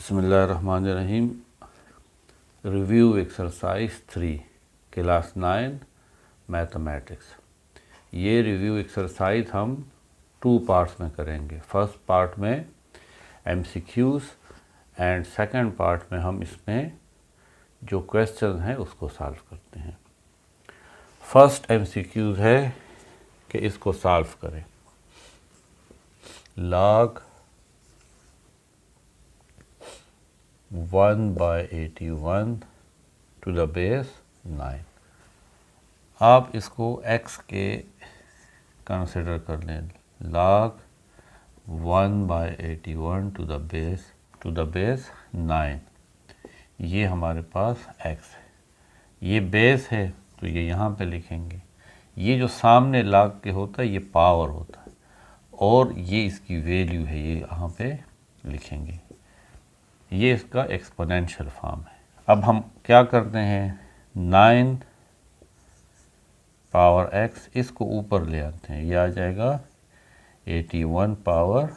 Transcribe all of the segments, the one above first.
बिस्मिल्लाहिर्रहमानिर्रहीम। Review exercise 3 class 9 mathematics. ये review exercise हम 2 पार्ट्स में करेंगे। फर्स्ट पार्ट में एमसीक्यूज़ एंड सेकंड पार्ट में हम इसमें जो क्वेश्चन हैं उसको सॉल्व करते हैं। फर्स्ट एमसीक्यूज़ है कि इसको सॉल्व करें। log 1/81 to the base 9। आप इसको x के कंसिडर कर लें। log 1/81 to the base 9। ये हमारे पास x है, ये बेस है तो ये यहाँ पे लिखेंगे। ये जो सामने log के होता है ये पावर होता है और ये इसकी वैल्यू है, ये यहाँ पे लिखेंगे। ये इसका एक्सपोनेंशियल फॉर्म है। अब हम क्या करते हैं, 9 पावर x इसको ऊपर ले आते हैं। ये आ जाएगा 81 पावर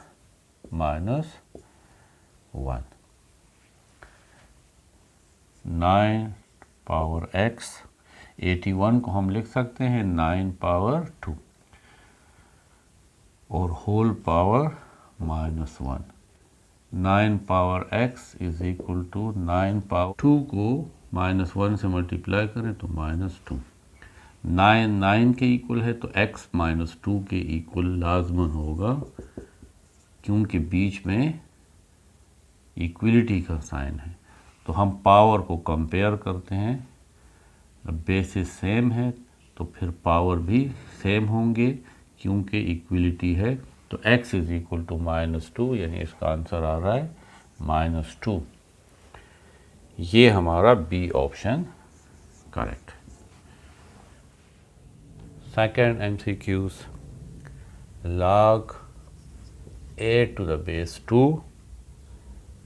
-1। 9 पावर x, 81 को हम लिख सकते हैं 9 पावर 2 और whole power -1। 9 power x is equal to 9 power 2 को -1 से मल्टीप्लाई करें तो -2। 9 के इक्वल है तो x -2 के इक्वल लाजमन होगा, क्योंकि बीच में इक्वलिटी का साइन है। तो हम पावर को कंपेयर करते हैं। बेसिस सेम है तो फिर पावर भी सेम होंगे, क्योंकि इक्वलिटी है। तो x इज इक्वल टू -2, यानी इसका आंसर आ रहा है -2। ये हमारा B option correct. Second MCQs, log 8 to the base 2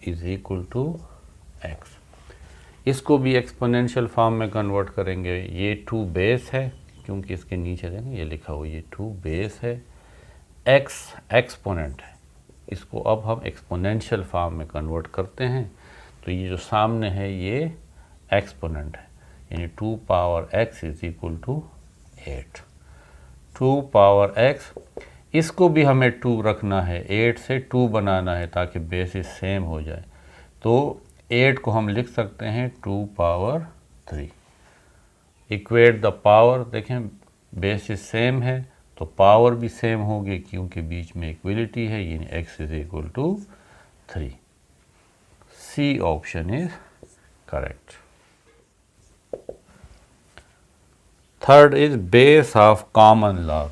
is equal to x। इसको भी एक्सपोनेंशियल फॉर्म में कन्वर्ट करेंगे। ये 2 बेस है, क्योंकि इसके नीचे देखें ये लिखा हुआ, ये 2 बेस है, x एक्सपोनेंट है। इसको अब हम एक्सपोनेंशियल फॉर्म में कन्वर्ट करते हैं। तो ये जो सामने है ये एक्सपोनेंट है, यानी 2 power x is equal to 8। 2 power x, इसको भी हमें 2 रखना है, 8 से 2 बनाना है ताकि बेसिस सेम हो जाए। तो 8 को हम लिख सकते हैं 2 पावर 3। इक्वेट द पावर, देखें बेसिस सेम है तो पावर भी सेम होगी, क्योंकि बीच में इक्वलिटी है, यानी x is equal to 3। C option is correct. Third is base of common log.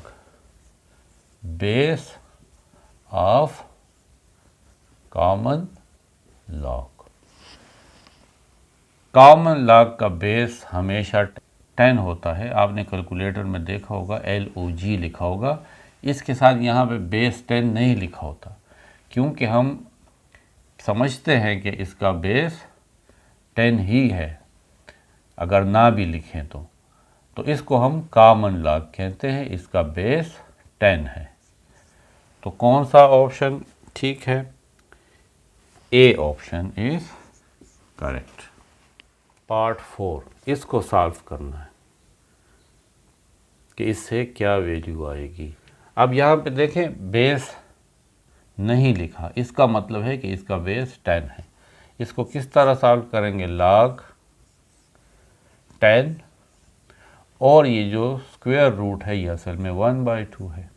Base of common log, common log का बेस हमेशा 10 होता है। आपने कैलकुलेटर में देखा होगा LOG लिखा होगा, इसके साथ यहाँ पे बेस 10 नहीं लिखा होता, क्योंकि हम समझते हैं कि इसका बेस 10 ही है अगर ना भी लिखें तो इसको हम कॉमन लॉग कहते हैं। इसका बेस 10 है। तो कौन सा ऑप्शन ठीक है? A option is correct. Part 4, इसको सॉल्व करना है कि इससे क्या वैल्यू आएगी। अब यहाँ पे देखें बेस नहीं लिखा, इसका मतलब है कि इसका बेस 10 है। इसको किस तरह सॉल्व करेंगे, log 10 और ये जो स्क्वायर रूट है ये असल में 1/2 है।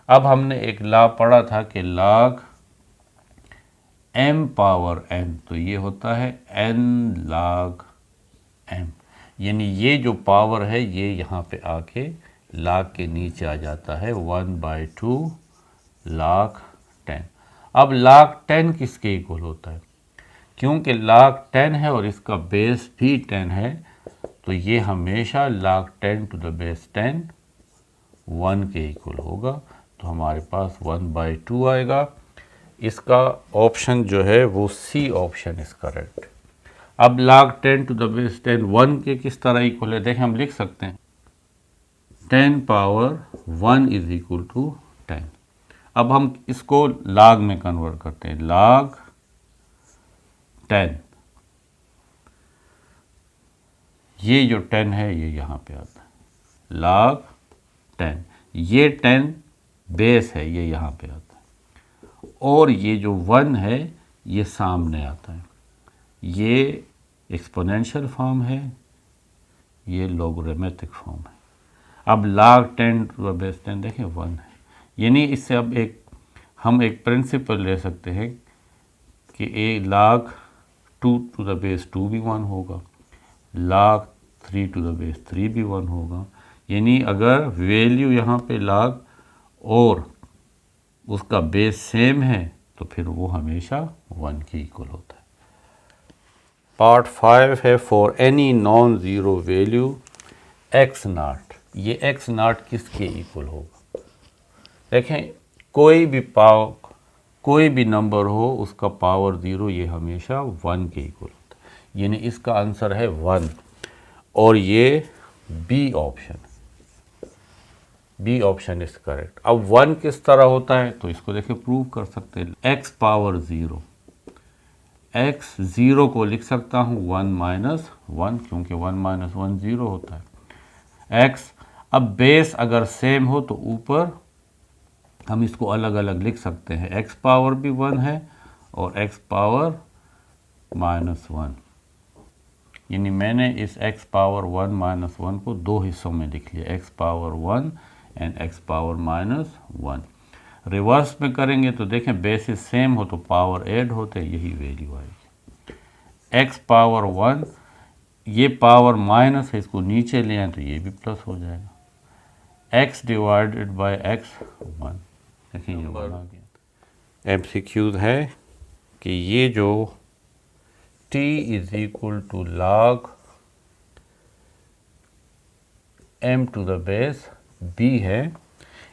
अब हमने एक लॉ पढ़ा था कि log m पावर n, तो ये होता है n log m, यानी ये जो पावर है ये यहाँ पे आके log के नीचे आ जाता है 1/2 log 10। अब log 10 किसके इक्वल होता है? क्योंकि log 10 है और इसका बेस भी 10 है, तो ये हमेशा log 10 टू द बेस 10 1 के इक्वल होगा। तो हमारे पास 1/2 आएगा। इसका ऑप्शन जो है वो सी ऑप्शन इज करेक्ट। अब log 10 टू द बेस 10 1 के किस तरह इक्वल है, देखें हम लिख सकते हैं 10 पावर 1 इज इक्वल टू 10। अब हम इसको log में कन्वर्ट करते हैं, log 10, ये जो 10 है ये यहाँ पे आता है, log 10, ये 10 बेस है, ये यहाँ पे आता है, और ये जो 1 है ये सामने आता है। ये एक्सपोनेंशियल फॉर्म है, ये लोगरिथमिक फॉर्म है। अब log 10 टू द बेस 10 देखें 1 है, यानी इससे अब हम एक प्रिंसिपल ले सकते हैं कि log 2 टू द बेस 2 भी 1 होगा, log 3 टू द बेस 3 भी 1 होगा। यानी अगर वैल्यू यहाँ पे log और उसका बेस सेम है तो फिर वो हमेशा 1 के इक्वल होता है। पार्ट 5 है for any non zero value x not. ये x नॉट किसके इक्वल होगा? देखें, कोई भी नंबर हो उसका पावर 0 ये हमेशा 1 के इक्वल होता है, यानी इसका आंसर है 1 और ये बी ऑप्शन इज करेक्ट। अब 1 किस तरह होता है तो इसको देखिए प्रूव कर सकते हैं। x पावर 0, x 0 को लिख सकता हूँ 1 माइनस 1, क्योंकि 1 माइनस 1 0 होता है। x अब बेस अगर सेम हो तो ऊपर हम इसको अलग अलग लिख सकते हैं, x पावर भी 1 है और x पावर माइनस 1, यानी मैंने इस x पावर 1 माइनस 1 को दो हिस्सों में लिख लिया, x power 1 and x power minus 1। Reverse में करेंगे तो देखें बेसिस सेम हो तो पावर ऐड होते, यही वैल्यू आएगी। x पावर 1, ये पावर माइनस है, इसको नीचे ले आए तो ये भी प्लस हो जाएगा। x डिवाइडेड बाय x 1, देखिए ये 1 आ गया। MCQ है कि ये जो t is equal to log m to the base b है,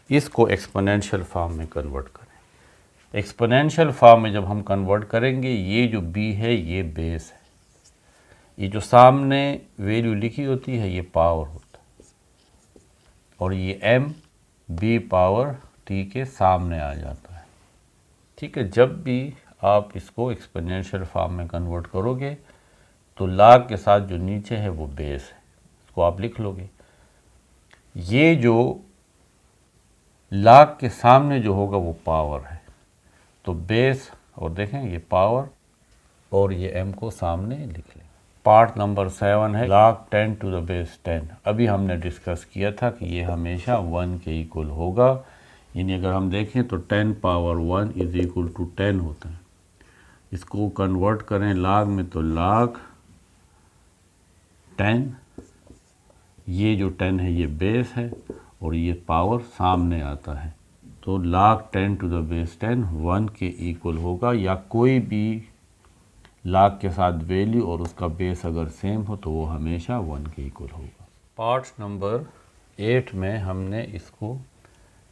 इसको एक्सपोनेंशियल फॉर्म में कन्वर्ट करें। एक्सपोनेंशियल फॉर्म में जब हम कन्वर्ट करेंगे, ये जो b है ये बेस है, ये जो सामने वैल्यू लिखी होती है ये पावर होता है, और ये m b पावर t के सामने आ जाता है। ठीक है, जब भी आप इसको एक्सपोनेंशियल फॉर्म में कन्वर्ट करोगे तो log के साथ जो नीचे है वो बेस है, इसको आप लिख लोगे। ये जो log के सामने जो होगा वो पावर है, तो बेस और देखें ये पावर और ये m को सामने लिख लें। पार्ट नंबर 7 है log 10 टू द बेस 10। अभी हमने डिस्कस किया था कि ये हमेशा 1 के इक्वल होगा, यानी अगर हम देखें तो 10 पावर 1 इज इक्वल टू 10 होता है। इसको कन्वर्ट करें log में तो log 10, ये जो 10 है ये बेस है और ये पावर सामने आता है, तो log 10 टू द बेस 10 1 के इक्वल होगा, या कोई भी log के साथ वैल्यू और उसका बेस अगर सेम हो तो वो हमेशा 1 के इक्वल होगा। पार्ट नंबर 8 में हमने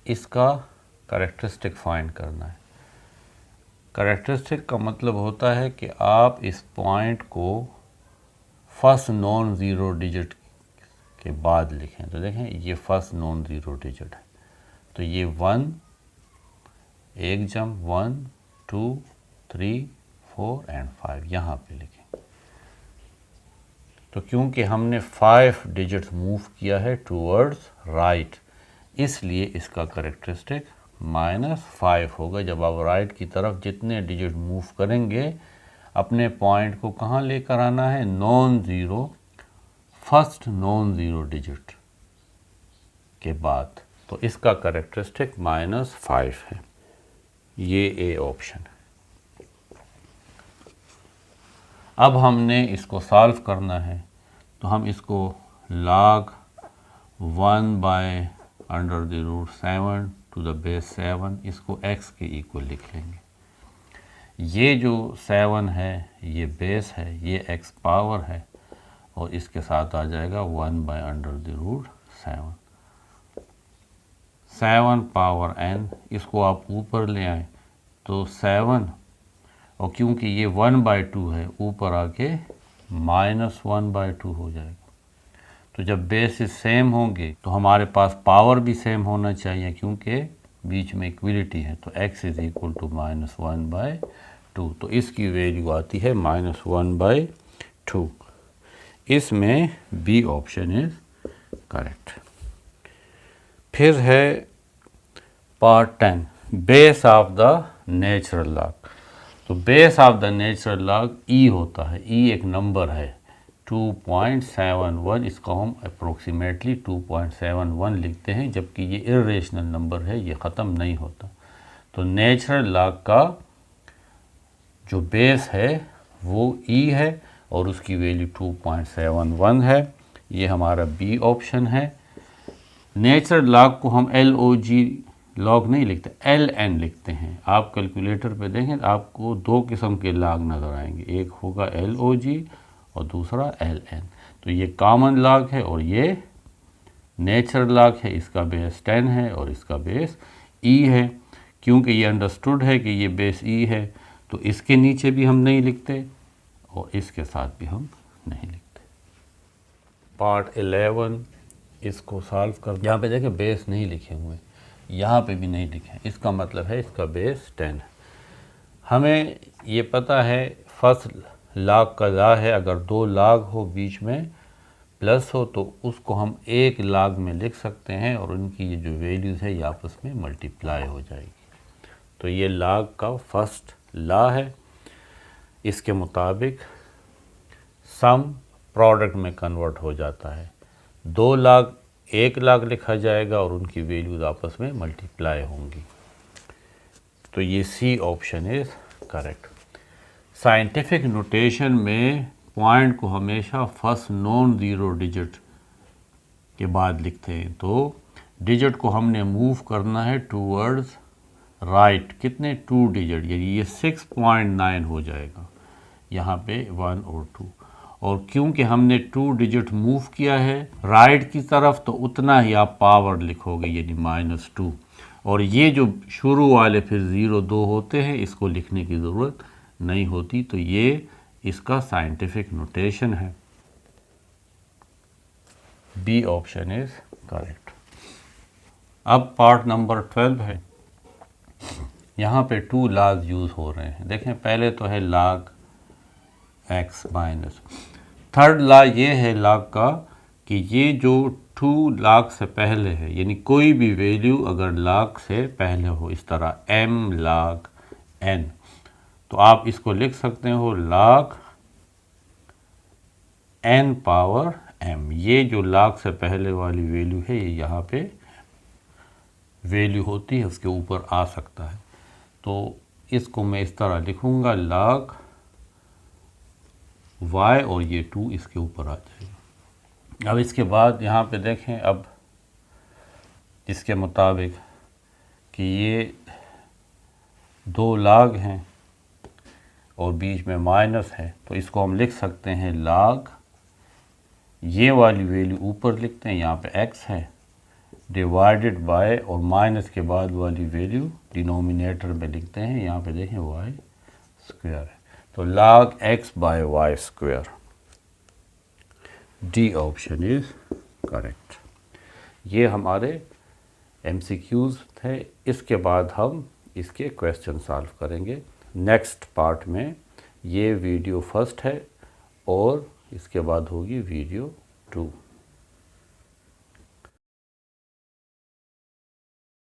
इसका कैरेक्टरिस्टिक फाइंड करना है। कैरेक्टरिस्टिक का मतलब होता है कि आप इस पॉइंट को फर्स्ट नॉन ज़ीरो डिजिट के बाद लिखें। तो देखें ये फर्स्ट नॉन ज़ीरो डिजिट है, तो ये 1 एक जंप 1 2 3 4 एंड 5 यहाँ पे लिखें। तो क्योंकि हमने 5 डिजिट्स मूव किया है टूवर्ड्स राइट, इसलिए इसका कैरेक्टरिस्टिक -5 होगा। जब आप राइट की तरफ जितने डिजिट मूव करेंगे, अपने पॉइंट को कहाँ लेकर आना है? Non zero, first non zero digit के बाद, तो इसका कैरेक्टरिस्टिक -5 है। ये ए ऑप्शन है। अब हमने इसको सॉल्व करना है, तो हम इसको log 1/√7 टू द बेस 7 इसको x के इक्वल लिख लेंगे। ये जो 7 है ये बेस है, ये x पावर है, और इसके साथ आ जाएगा 1/√7। 7 पावर n, इसको आप ऊपर ले आए तो 7, और क्योंकि ये 1/2 है ऊपर आके -1/2 हो जाएगा। तो जब बेसिस सेम होंगे तो हमारे पास पावर भी सेम होना चाहिए, क्योंकि बीच में इक्वलिटी है, तो x इज़ इक्वल टू -1/2, तो इसकी वैल्यू आती है -1/2। इसमें बी ऑप्शन इज़ करेक्ट। फिर है part 10, base of the natural log. तो base of the natural log E होता है, ई एक नंबर है 2.71, इसको हम अप्रोक्सीमेटली 2.71 लिखते हैं, जबकि ये इर्रेशनल नंबर है, ये ख़त्म नहीं होता। तो नेचुरल लॉग का जो बेस है वो ई है और उसकी वैल्यू 2.71 है। ये हमारा बी ऑप्शन है। नेचुरल लॉग को हम LOG लॉग नहीं लिखते, LN लिखते हैं। आप कैलकुलेटर पे देखें तो आपको दो किस्म के लॉग नज़र आएंगे, एक होगा LOG और दूसरा LN। तो ये कॉमन लॉग है और ये नेचुरल लॉग है, इसका बेस 10 है और इसका बेस E है। क्योंकि ये अंडरस्टूड है कि ये बेस E है, तो इसके नीचे भी हम नहीं लिखते और इसके साथ भी हम नहीं लिखते। पार्ट 11 इसको सॉल्व कर, यहाँ पे देखें बेस नहीं लिखे हुए, यहाँ पे भी नहीं लिखे, इसका मतलब है इसका बेस 10 है। हमें ये पता है फर्स्ट लॉग का लॉ है, अगर दो लॉग हो बीच में प्लस हो तो उसको हम एक लॉग में लिख सकते हैं और उनकी ये जो वैल्यूज़ है ये आपस में मल्टीप्लाई हो जाएगी। तो ये लॉग का फर्स्ट लॉ है। इसके मुताबिक सम प्रोडक्ट में कन्वर्ट हो जाता है, दो लॉग एक लॉग लिखा जाएगा और उनकी वैल्यूज़ आपस में मल्टीप्लाई होंगी। तो ये C option is correct. Scientific notation में पॉइंट को हमेशा फर्स्ट नॉन ज़ीरो डिजिट के बाद लिखते हैं, तो डिजिट को हमने मूव करना है टूवर्ड्स राइट, कितने 2 डिजिट, यानी ये 6.9 हो जाएगा यहाँ पे 1 और 2। और क्योंकि हमने 2 डिजिट मूव किया है राइट की तरफ, तो उतना ही आप पावर लिखोगे, यानी -2। और ये जो शुरू वाले फिर 0 2 होते हैं, इसको लिखने की ज़रूरत नहीं होती। तो ये इसका साइंटिफिक नोटेशन है। B option is correct. अब पार्ट नंबर 12 है। यहाँ पे 2 लॉग यूज़ हो रहे हैं। देखें पहले तो है log x minus, third law ये है लॉग का कि ये जो 2 लॉग से पहले है, यानी कोई भी वैल्यू अगर लॉग से पहले हो, इस तरह m log n, तो आप इसको लिख सकते हो log n पावर m। ये जो log से पहले वाली वैल्यू है ये यहाँ पे वैल्यू होती है, उसके ऊपर आ सकता है। तो इसको मैं इस तरह लिखूँगा log y और ये 2 इसके ऊपर आ जाएगा। अब इसके बाद यहाँ पे देखें, अब इसके मुताबिक कि ये 2 log हैं और बीच में माइनस है, तो इसको हम लिख सकते हैं log, ये वाली वैल्यू ऊपर लिखते हैं, यहाँ पे x है, डिवाइडेड बाय, और माइनस के बाद वाली वैल्यू डिनोमिनेटर में लिखते हैं, यहाँ पे देखें y स्क्वायर है, तो log x by y square. D option is correct. ये हमारे MCQs थे। इसके बाद हम इसके क्वेश्चन सॉल्व करेंगे नेक्स्ट पार्ट में। ये वीडियो फर्स्ट है और इसके बाद होगी वीडियो 2।